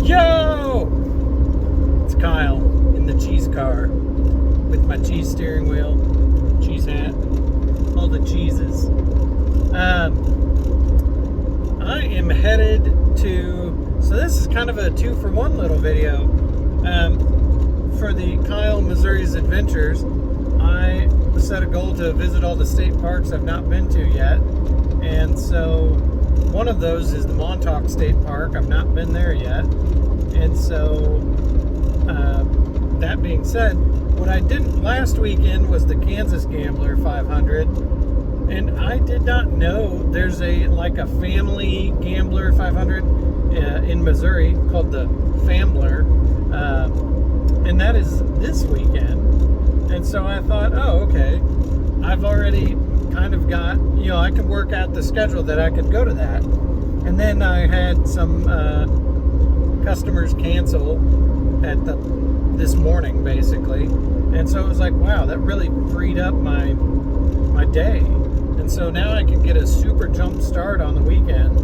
Yo! It's Kyle in the cheese car with my cheese steering wheel, cheese hat, all the cheeses. I am headed to, so this is kind of a 2-for-1 little video. For the Kyle Missouri's Adventures, I set a goal to visit all the state parks I've not been to yet. And so one of those is the Montauk State Park. I've not been there yet. And so, that being said, what I did last weekend was the Kansas Gambler 500. And I did not know there's a family Gambler 500 in Missouri called the Famler. And that is this weekend. And so I thought, oh, okay. I've already kind of got, I could work out the schedule that I could go to that. And then I had some customers cancel at this morning, basically. And so it was like, wow, that really freed up my day. And so now I can get a super jump start on the weekend.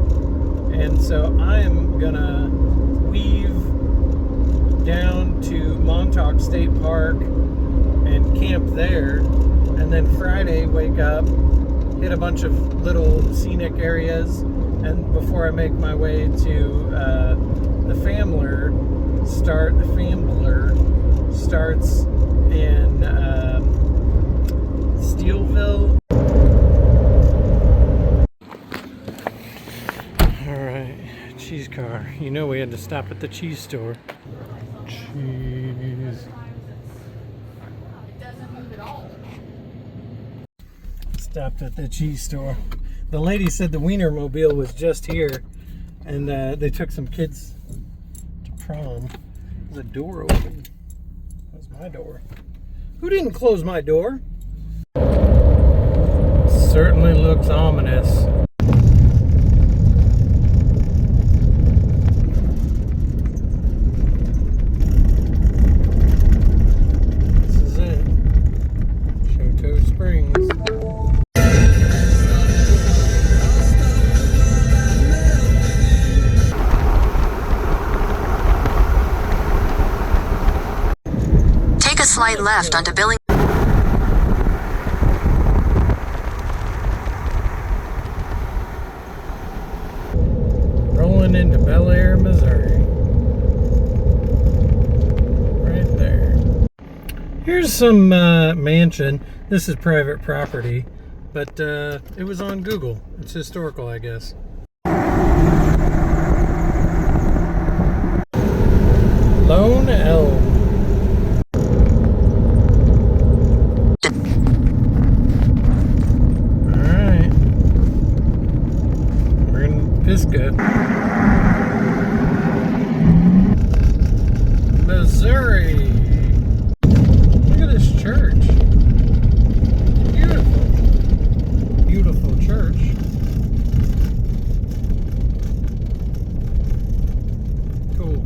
And so I am gonna weave down to Montauk State Park and camp there. And then Friday, wake up, hit a bunch of little scenic areas, and before I make my way to the Famler starts in Steelville. Alright, cheese car. We had to stop at the cheese store. Cheese. Stopped at the cheese store. The lady said the Wienermobile was just here, and they took some kids to prom. The door open. That was my door. Who didn't close my door? Certainly looks ominous. This is it. Choteau Springs. Slight left onto Billing. Rolling into Bel Air, Missouri. Right there. Here's some mansion. This is private property, but it was on Google. It's historical, I guess. Lone Elm. Pisgah, Missouri. Look at this church. Beautiful. Beautiful church. Cool.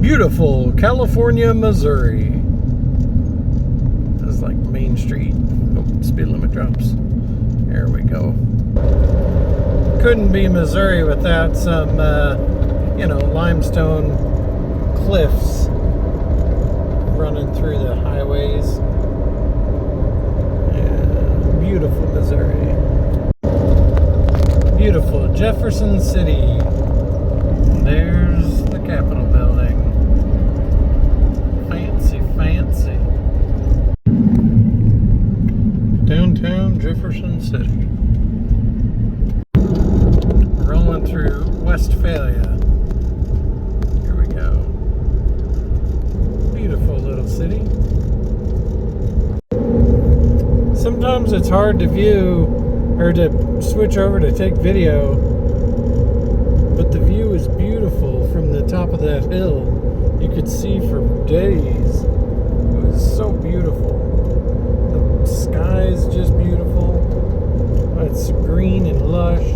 Beautiful California, Missouri. That's like Main Street. Oh, speed limit drops. There we go. Couldn't be Missouri without some, limestone cliffs running through the highways. Yeah, beautiful Missouri. Beautiful Jefferson City. There's the Capitol building. Fancy. Downtown Jefferson City. Rolling through Westphalia. Here we go. Beautiful little city. Sometimes it's hard to view or to switch over to take video, but the view is beautiful from the top of that hill. You could see for days. It was so beautiful. The sky is just beautiful. It's green and lush.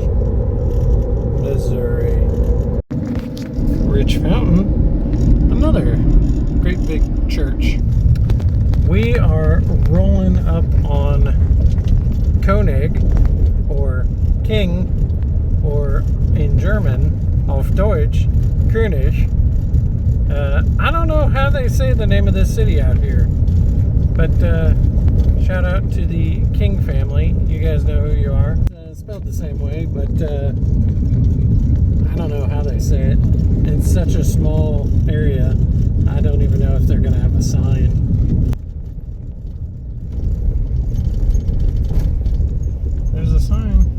king, or in German, auf Deutsch, König. I don't know how they say the name of this city out here, but shout out to the King family. You guys know who you are. Spelled the same way, but I don't know how they say it. It's such a small area, I don't even know if they're going to have a sign. There's a sign.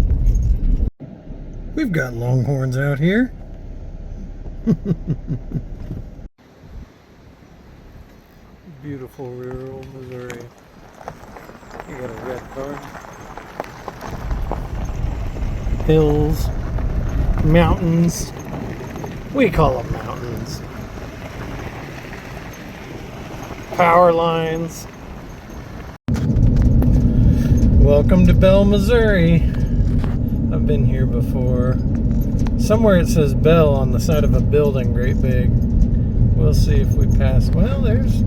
We've got longhorns out here. Beautiful rural Missouri. You got a red barn. Hills, mountains. We call them mountains. Power lines. Welcome to Bell, Missouri. I've been here before. Somewhere it says Bell on the side of a building, great big. We'll see if we pass. Well, there's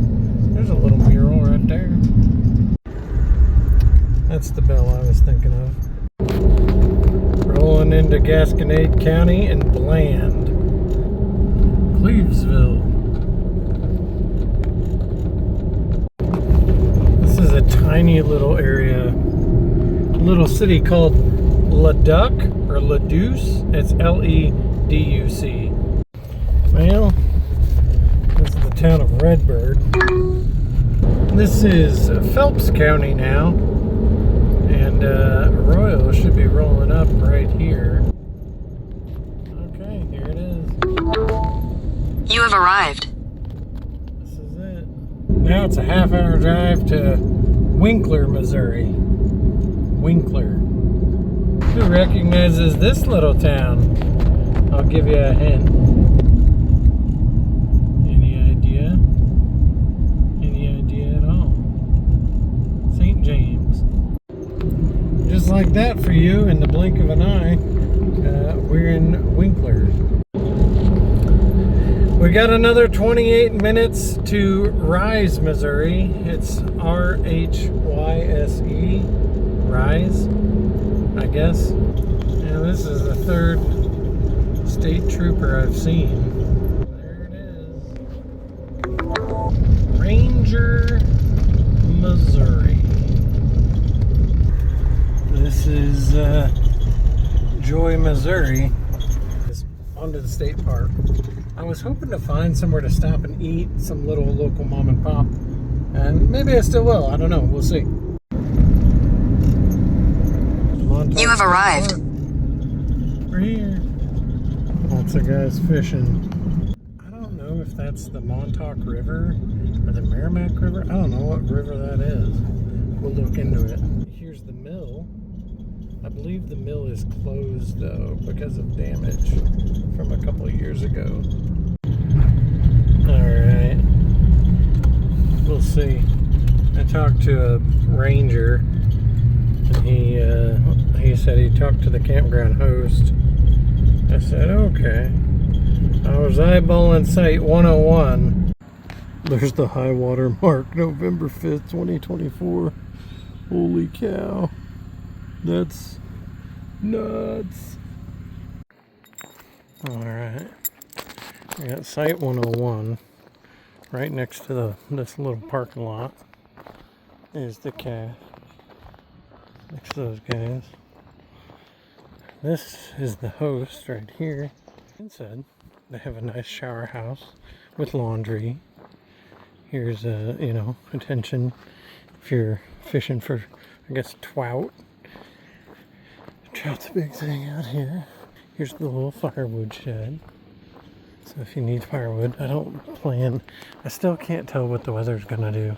a little mural right there. That's the Bell I was thinking of. Rolling into Gasconade County and Bland. Clevesville. This is a tiny little area. A little city called Leduc or Leduc. It's L-E-D-U-C. Well, this is the town of Redbird. This is Phelps County now. And Arroyo should be rolling up right here. Okay, here it is. You have arrived. This is it. Now it's a half-hour drive to Winkler, Missouri. Winkler. Who recognizes this little town? I'll give you a hint. Any idea? Any idea at all? St. James. Just like that for you, in the blink of an eye, we're in Winkler. We got another 28 minutes to Rise, Missouri. It's R-H-Y-S-E, Rise, I guess. And this is the third state trooper I've seen. There it is. Ranger, Missouri. This is Joy, Missouri. It's onto the state park. I was hoping to find somewhere to stop and eat, some little local mom and pop. And maybe I still will. I don't know. We'll see. Montauk You have State arrived. Park. We're here. Lots of guys fishing. I don't know if that's the Montauk River or the Merrimack River. I don't know what river that is. We'll look into it. Here's the mill. I believe the mill is closed though because of damage from a couple of years ago. Alright. We'll see. I talked to a ranger and he said he talked to the campground host. I said, okay. I was eyeballing site 101. There's the high water mark, November 5th, 2024. Holy cow. That's nuts. Alright. We got site 101 right next to this little parking lot. There's the calf next to those guys. This is the host right here. Inside, they have a nice shower house with laundry. Here's attention if you're fishing for, I guess, trout. Trout's a big thing out here. Here's the little firewood shed. So if you need firewood, I still can't tell what the weather's gonna do,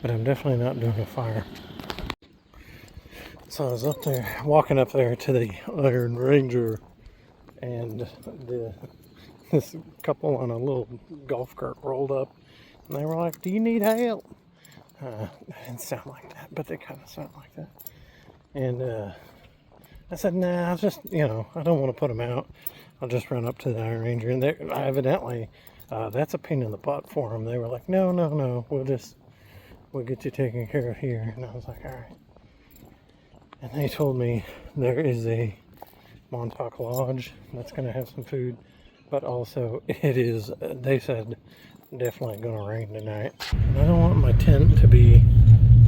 but I'm definitely not doing a fire. So I was walking up there to the Iron Ranger, and this couple on a little golf cart rolled up, and they were like, "Do you need help?" They didn't sound like that, but they kind of sound like that. And I said, nah, I just, I don't want to put them out. I'll just run up to the Iron Ranger. And they evidently, that's a pain in the butt for them. They were like, no, we'll get you taken care of here. And I was like, all right. And they told me there is a Montauk Lodge. That's going to have some food. But also, it is, they said, definitely going to rain tonight. And I don't want my tent to be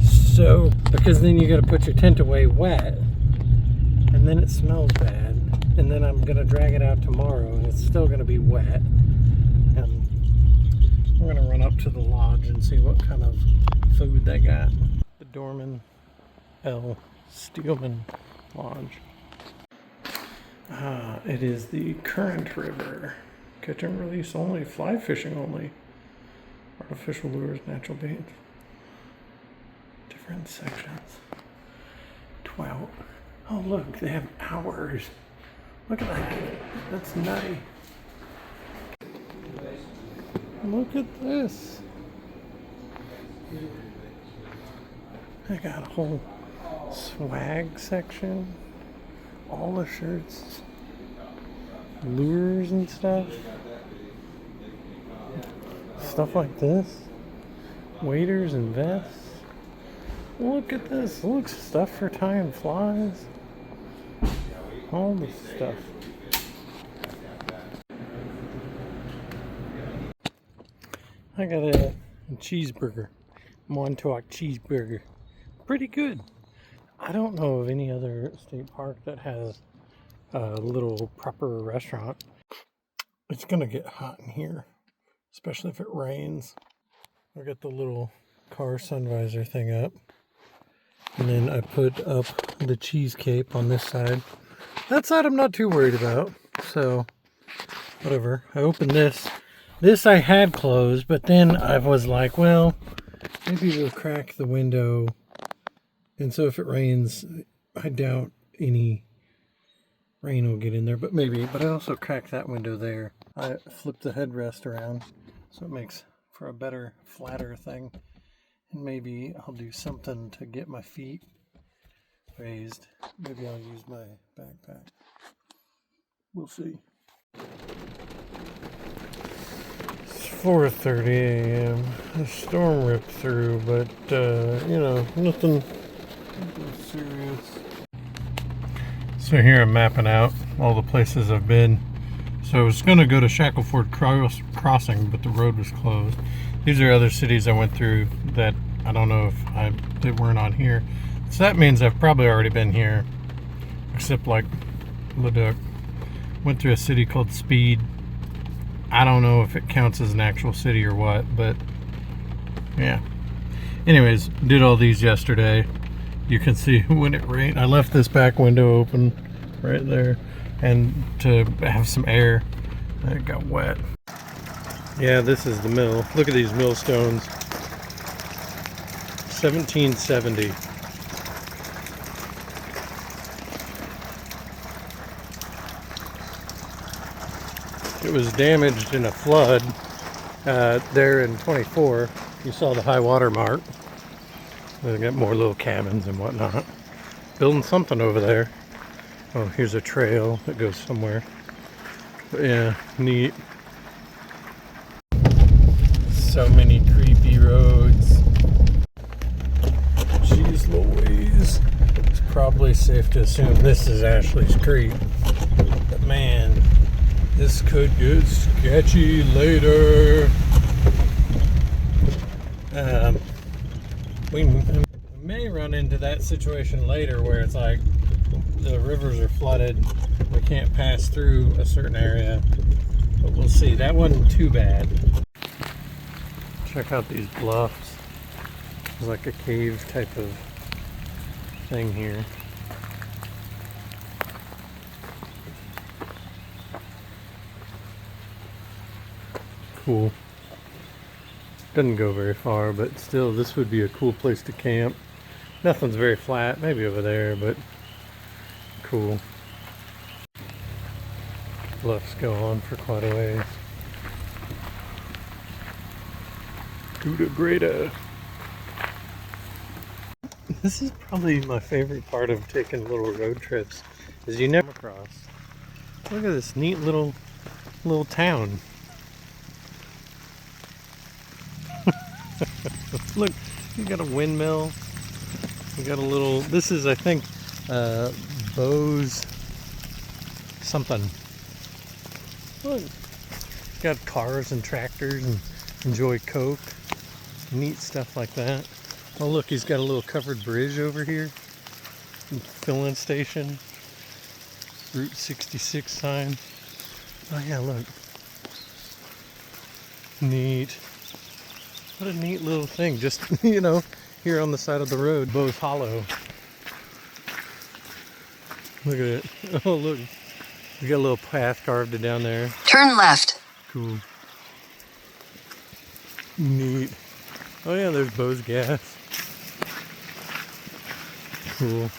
so, because then you got to put your tent away wet. And then it smells bad. And then I'm going to drag it out tomorrow and it's still going to be wet. And I'm going to run up to the lodge and see what kind of food they got. The Dorman L. Steelman Lodge. It is the Current River. Catch and release only, fly fishing only. Artificial lures, natural baits. Different sections. 12. Oh look, they have hours. Look at that. That's nutty. Look at this. I got a whole swag section. All the shirts. Lures and stuff. Stuff like this. Waders and vests. Look at this. Look, stuff for tying flies. All this stuff. I got a cheeseburger. Montauk cheeseburger. Pretty good. I don't know of any other state park that has a little proper restaurant. It's gonna get hot in here, especially if it rains. I got the little car sun visor thing up. And then I put up the cheese cape on this side. That side I'm not too worried about. So, whatever. I opened this. This I had closed, but then I was like, well, maybe we'll crack the window. And so if it rains, I doubt any rain will get in there, but maybe. But I also cracked that window there. I flipped the headrest around, so it makes for a better, flatter thing. And maybe I'll do something to get my feet raised. Maybe I'll use my backpack. We'll see. It's 4:30 a.m. The storm ripped through, but you know, nothing serious. So here I'm mapping out all the places I've been. So I was going to go to Shackleford Crossing, but the road was closed. These are other cities I went through that I don't know if they weren't on here. So that means I've probably already been here, except like Leduc. Went through a city called Speed. I don't know if it counts as an actual city or what, but yeah. Anyways, did all these yesterday. You can see when it rained. I left this back window open right there, and to have some air. It got wet. Yeah, this is the mill. Look at these millstones. 1770. It was damaged in a flood there in 24. You saw the high water mark. They got more little cabins and whatnot. Building something over there. Oh, here's a trail that goes somewhere. But yeah, neat. So many creepy roads. Jeez Louise. It's probably safe to assume this is Ashley's Creek. But man, this could get sketchy later. We may run into that situation later where it's like the rivers are flooded. We can't pass through a certain area. But we'll see. That wasn't too bad. Check out these bluffs. There's like a cave type of thing here. Cool. Doesn't go very far, but still this would be a cool place to camp. Nothing's very flat, maybe over there, but cool. Bluffs go on for quite a ways. Gouda Greda. This is probably my favorite part of taking little road trips, is you never cross. Look at this neat little town. Look, you got a windmill. You got a little. This is, I think, Bose something. Look, got cars and tractors and enjoy Coke. Neat stuff like that. Oh look, he's got a little covered bridge over here. Filling station. Route 66 sign. Oh yeah, look. Neat. What a neat little thing. Just, you know, here on the side of the road. Bose Hollow. Look at it. Oh look. We got a little path carved down there. Turn left. Cool. Neat. Oh yeah, there's Bose Gas. Cool.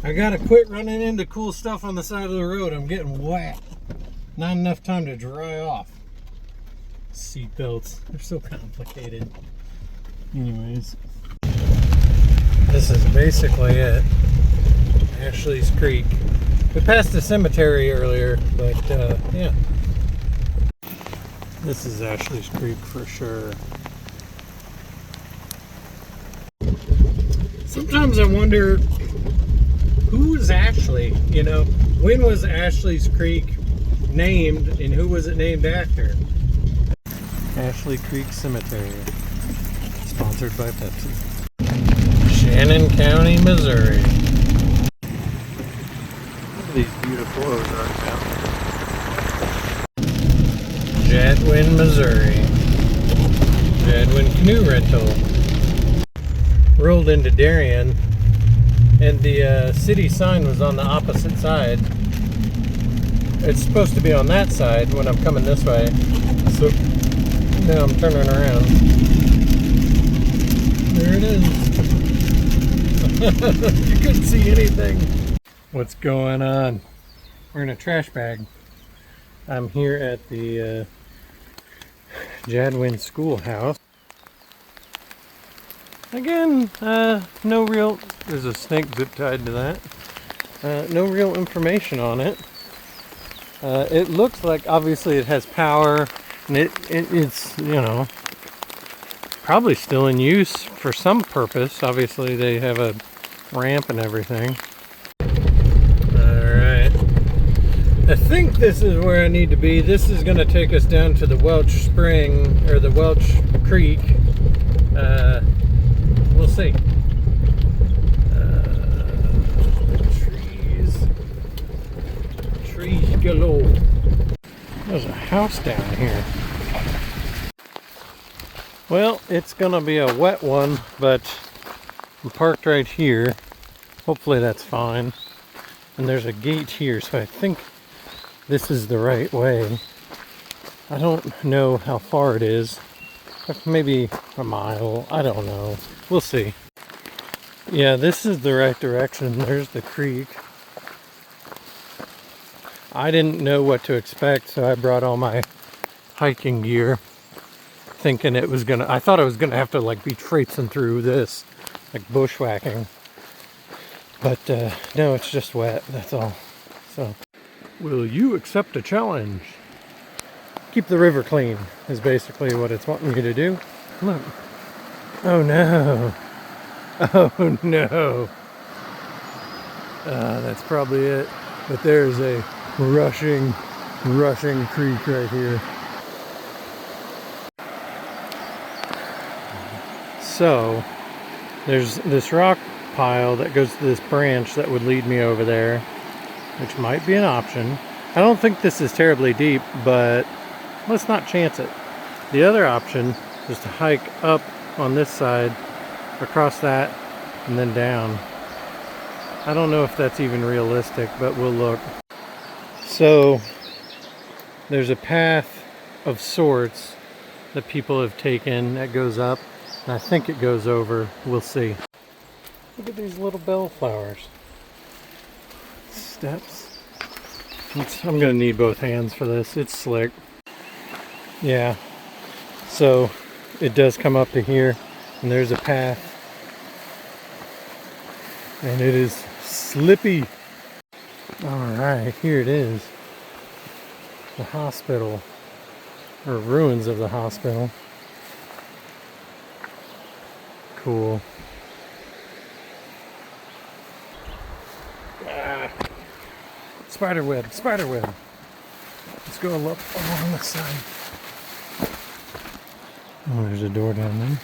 I gotta quit running into cool stuff on the side of the road. I'm getting wet. Not enough time to dry off. Seat belts. They're so complicated. Anyways. This is basically it. Ashley's Creek. We passed the cemetery earlier, but yeah. This is Ashley's Creek for sure. Sometimes I wonder, who was Ashley? You know, when was Ashley's Creek named and who was it named after? Ashley Creek Cemetery. Sponsored by Pepsi. Shannon County, Missouri. These beautiful Ozark mountains. Jadwin, Missouri. Jadwin Canoe Rental. Rolled into Darien, and the city sign was on the opposite side. It's supposed to be on that side when I'm coming this way. So now I'm turning around. There it is. You couldn't see anything. What's going on? We're in a trash bag. I'm here at the Jadwin Schoolhouse. Again, no real, there's a snake zip tied to that. No real information on it. It looks like obviously it has power, and it's, you know, probably still in use for some purpose. Obviously they have a ramp and everything. I think this is where I need to be. This is going to take us down to the Welch Spring, or the Welch Creek. We'll see. Trees galore. There's a house down here. Well, it's going to be a wet one, but I'm parked right here. Hopefully that's fine. And there's a gate here, so I think this is the right way. I don't know how far it is. Maybe a mile. I don't know. We'll see. Yeah, this is the right direction. There's the creek. I didn't know what to expect, so I brought all my hiking gear, thinking it was gonna, I thought I was gonna have to like be traipsing through this, like bushwhacking. But no, it's just wet, that's all. So, will you accept a challenge? Keep the river clean is basically what it's wanting you to do. Look. Oh no. Oh no. That's probably it. But there's a rushing creek right here. So, there's this rock pile that goes to this branch that would lead me over there, which might be an option. I don't think this is terribly deep, but let's not chance it. The other option is to hike up on this side, across that, and then down. I don't know if that's even realistic, but we'll look. So, there's a path of sorts that people have taken that goes up, and I think it goes over. We'll see. Look at these little bellflowers. Steps. I'm gonna need both hands for this. It's slick. Yeah. So it does come up to here, and there's a path. And it is slippy. Alright, here it is. The hospital. Or ruins of the hospital. Cool. Spider web, spider web. Let's go look along the side. Oh, there's a door down there.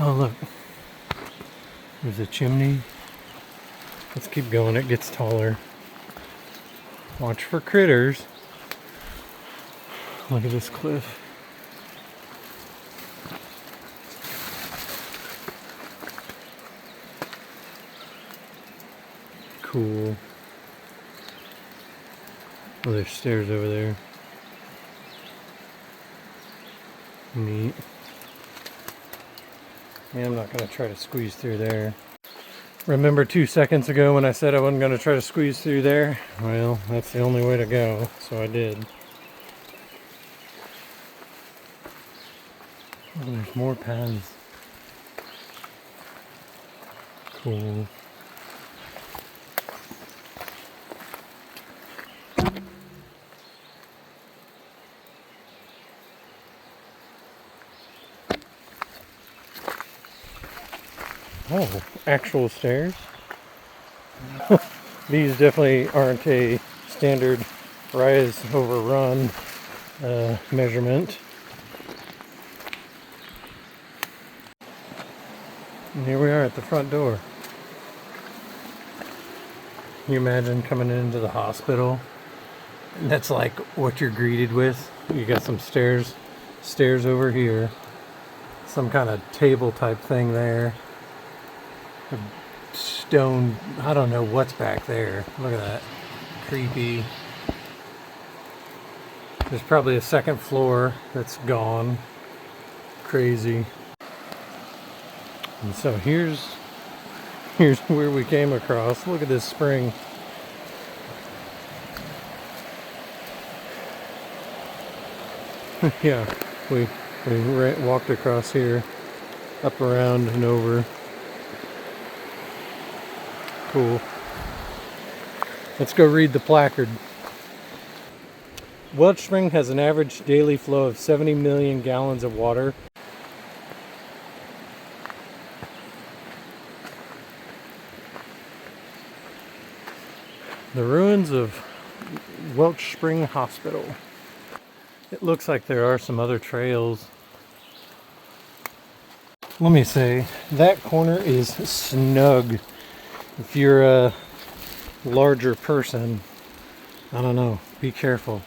Oh, look. There's a chimney. Let's keep going, it gets taller. Watch for critters. Look at this cliff. Cool. Oh, there's stairs over there. Neat. Yeah, I'm not going to try to squeeze through there. Remember 2 seconds ago when I said I wasn't going to try to squeeze through there? Well, that's the only way to go, so I did. Oh, there's more paths. Cool. Oh, actual stairs. These definitely aren't a standard rise over run measurement. And here we are at the front door. Can you imagine coming into the hospital? And that's like what you're greeted with. You got some stairs over here. Some kind of table type thing there. Stone, I don't know what's back there. Look at that. Creepy. There's probably a second floor that's gone. Crazy. And so here's where we came across. Look at this spring. Yeah, we walked across here, up, around, and over. Cool. Let's go read the placard. Welch Spring has an average daily flow of 70 million gallons of water. The ruins of Welch Spring Hospital. It looks like there are some other trails. Let me say, that corner is snug. If you're a larger person, I don't know, be careful.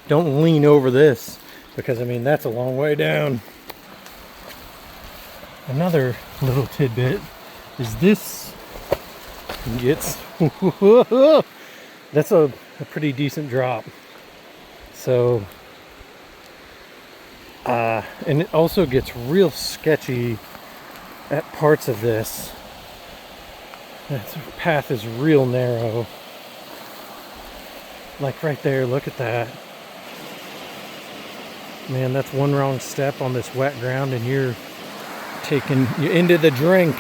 Don't lean over this, because I mean, that's a long way down. Another little tidbit is this gets, that's a pretty decent drop. So, and it also gets real sketchy at parts of this. That path is real narrow. Like right there, look at that. Man, that's one wrong step on this wet ground and you're into the drink.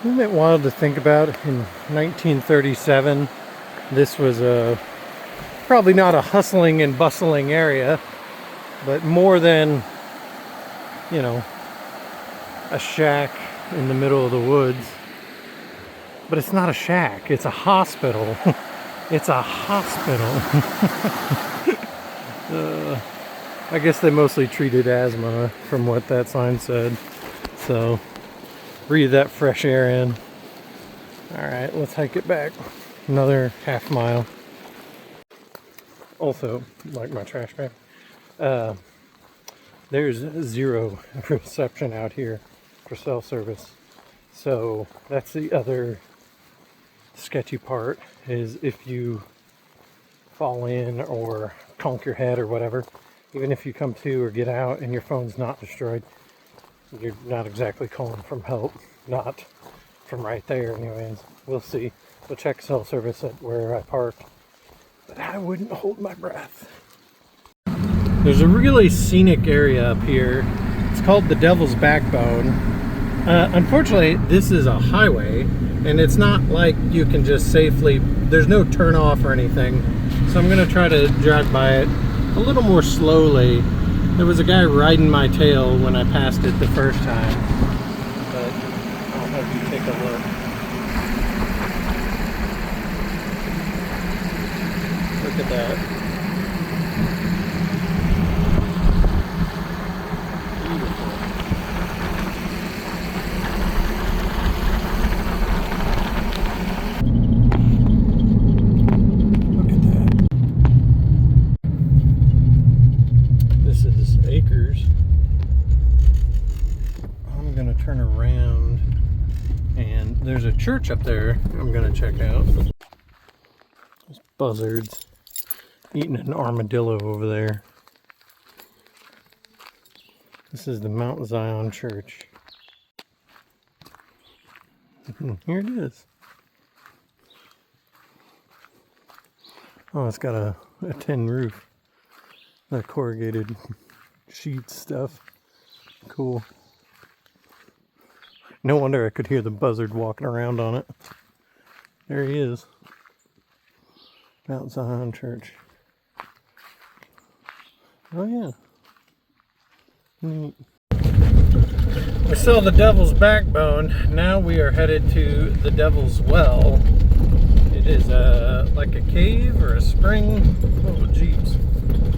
Isn't it wild to think about? In 1937, this was probably not a hustling and bustling area, but more than, you know, a shack in the middle of the woods. But it's not a shack, it's a hospital. It's a hospital. I guess they mostly treated asthma from what that sign said. So, breathe that fresh air in. Alright, let's hike it back. Another half mile. Also, like my trash bag, there's zero reception out here for cell service. So, that's the other sketchy part, is if you fall in or conk your head or whatever, even if you come to or get out and your phone's not destroyed, you're not exactly calling from help. Not from right there anyways. We'll see. We'll check cell service at where I parked, but I wouldn't hold my breath. There's a really scenic area up here. It's called the Devil's Backbone. Unfortunately, this is a highway, and it's not like you can just safely, there's no turn off or anything. So I'm gonna try to drive by it a little more slowly. There was a guy riding my tail when I passed it the first time, but I'll have you take a look. at that. Beautiful. Look at that. This is acres. I'm gonna turn around, and there's a church up there I'm gonna check out. There's buzzards eating an armadillo over there. This is the Mount Zion Church. Here it is. Oh, it's got a tin roof. That corrugated sheet stuff. Cool. No wonder I could hear the buzzard walking around on it. There he is. Mount Zion Church. Oh yeah. Neat. We saw the Devil's Backbone. Now we are headed to the Devil's Well. It is like a cave or a spring. Oh jeez.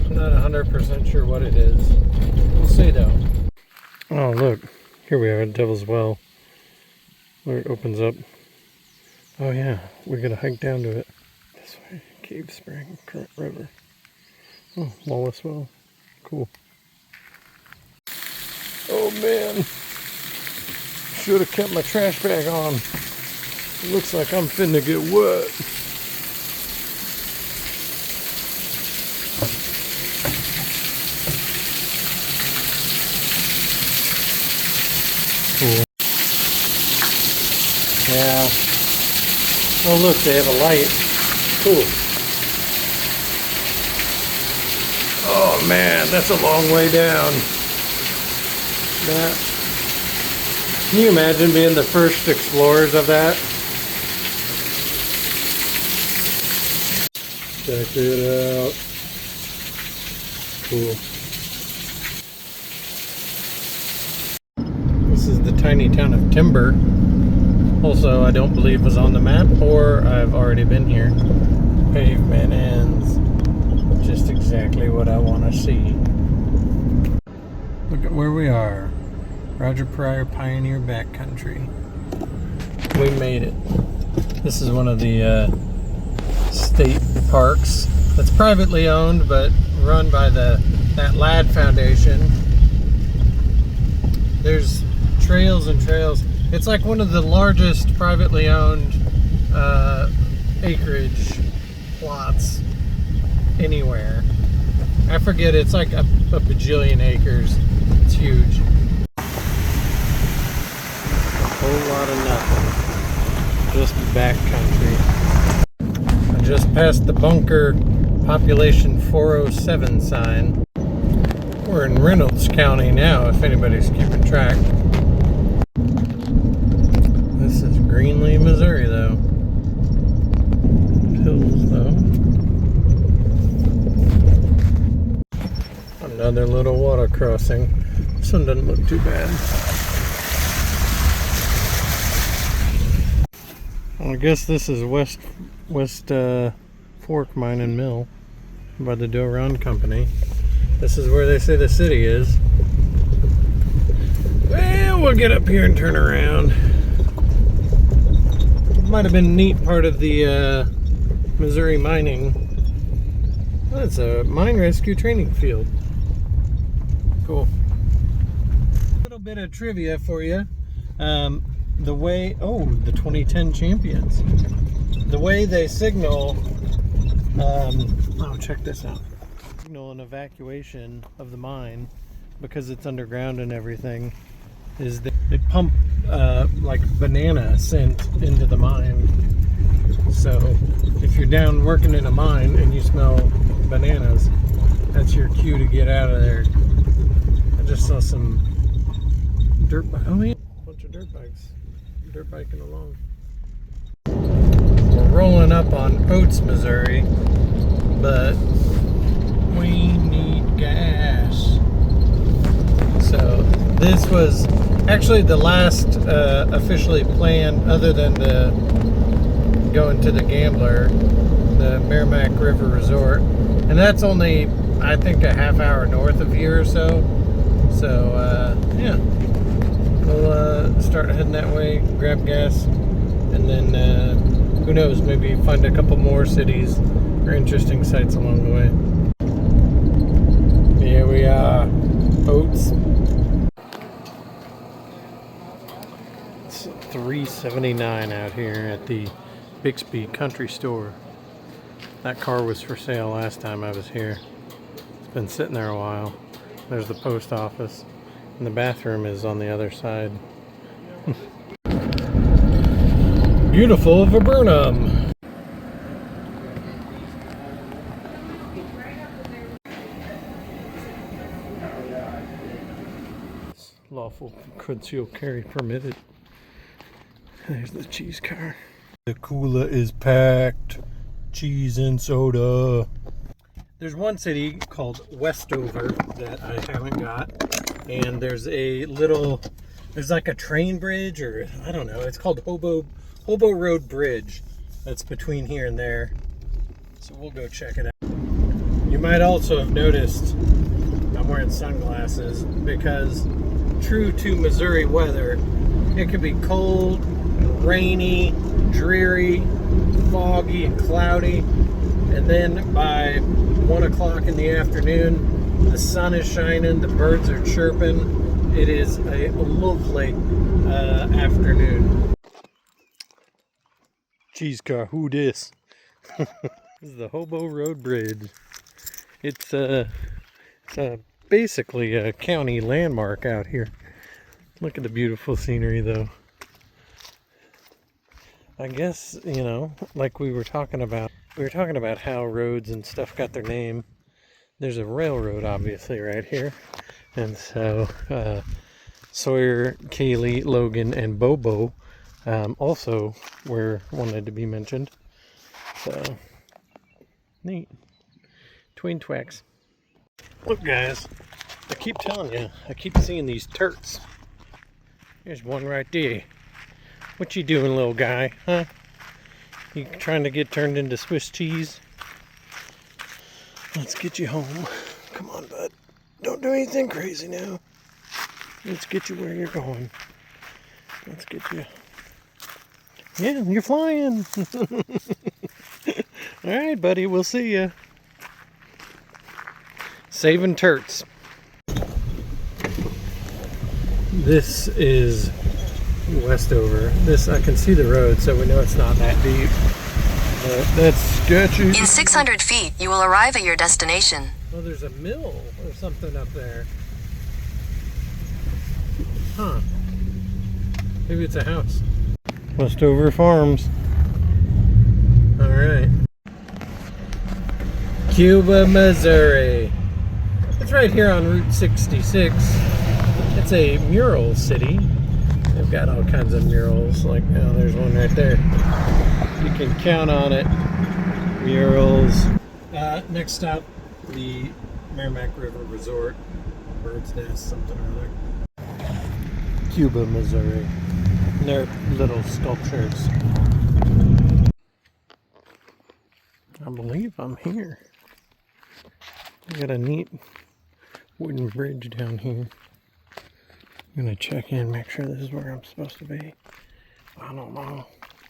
I'm not 100% sure what it is. We'll see though. Oh look. Here we are at Devil's Well. Where it opens up. Oh yeah. We're gonna hike down to it. This way. Cave Spring. Current River. Oh, Wallace Well. Cool. Oh man, should have kept my trash bag on. It looks like I'm finna get wet. Cool. Yeah. Oh look, they have a light. Cool. Oh man, that's a long way down. That. Can you imagine being the first explorers of that? Check it out. Cool. This is the tiny town of Timber. Also, I don't believe was on the map, or I've already been here. Pavement ends. Just exactly what I want to see. Look at where we are. Roger Pryor Pioneer Backcountry. We made it. This is one of the state parks that's privately owned, but run by that Ladd Foundation. There's trails and trails. It's like one of the largest privately owned acreage plots anywhere. I forget, it's like a bajillion acres. It's huge. A whole lot of nothing. Just backcountry. I just passed the bunker population 407 sign. We're in Reynolds County now, if anybody's keeping track. This is Greenlee, Missouri, though. Hills, though. Another little water crossing. This one doesn't look too bad. Well, I guess this is West Fork Mine and Mill by the Doron Company. This is where they say the city is. Well, we'll get up here and turn around. Might have been a neat part of the Missouri mining. Oh, it's a mine rescue training field. Cool. A little bit of trivia for you. The 2010 champions. The way they signal, check this out. Signal an evacuation of the mine, because it's underground and everything, is they pump like banana scent into the mine. So if you're down working in a mine and you smell bananas, that's your cue to get out of there. I just saw some dirt bikes. Oh yeah, a bunch of dirt bikes. Dirt biking along. We're rolling up on Oates, Missouri, but we need gas. So this was actually the last officially planned, other than the going to the Gambler, the Merrimack River Resort. And that's only, I think, a half hour north of here or so. So, yeah. We'll start heading that way, grab gas, and then, who knows, maybe find a couple more cities or interesting sites along the way. Here we are, boats. It's $3.79 out here at the Bixby Country Store. That car was for sale last time I was here. It's been sitting there a while. There's the post office, and the bathroom is on the other side. Beautiful Viburnum. Lawful concealed carry permitted. There's the cheese car. The cooler is packed. Cheese and soda. There's one city called Westover that I haven't got. And there's like a train bridge, or I don't know. It's called Hobo Road Bridge. That's between here and there. So we'll go check it out. You might also have noticed I'm wearing sunglasses because true to Missouri weather, it can be cold, rainy, dreary, foggy, and cloudy. And then by 1 o'clock in the afternoon, the sun is shining, the birds are chirping. It is a lovely afternoon. Cheese car, who this? This is the Hobo Road Bridge. It's basically a county landmark out here. Look at the beautiful scenery though. I guess, you know, like we were talking about how roads and stuff got their name. There's a railroad obviously right here. And so Sawyer, Kaylee, Logan, and Bobo also wanted to be mentioned. So neat. Twin Twix. Look guys, I keep telling you, I keep seeing these turts. There's one right there. What you doing, little guy, huh? You trying to get turned into Swiss cheese? Let's get you home. Come on, bud. Don't do anything crazy now. Let's get you where you're going. Let's get you. Yeah, you're flying. All right, buddy. We'll see ya. Saving turts. This is Westover. I can see the road, so we know it's not that deep. But that's sketchy. In 600 feet, you will arrive at your destination. Well, there's a mill or something up there. Huh. Maybe it's a house. Westover Farms. Alright. Cuba, Missouri. It's right here on Route 66. It's a mural city. They've got all kinds of murals. Like, oh, there's one right there. You can count on it. Murals. Next stop, the Merrimack River Resort. Bird's Nest, something or other. Cuba, Missouri. And they're little sculptures. I believe I'm here. I got a neat wooden bridge down here. I'm gonna check in, make sure this is where I'm supposed to be. I don't know.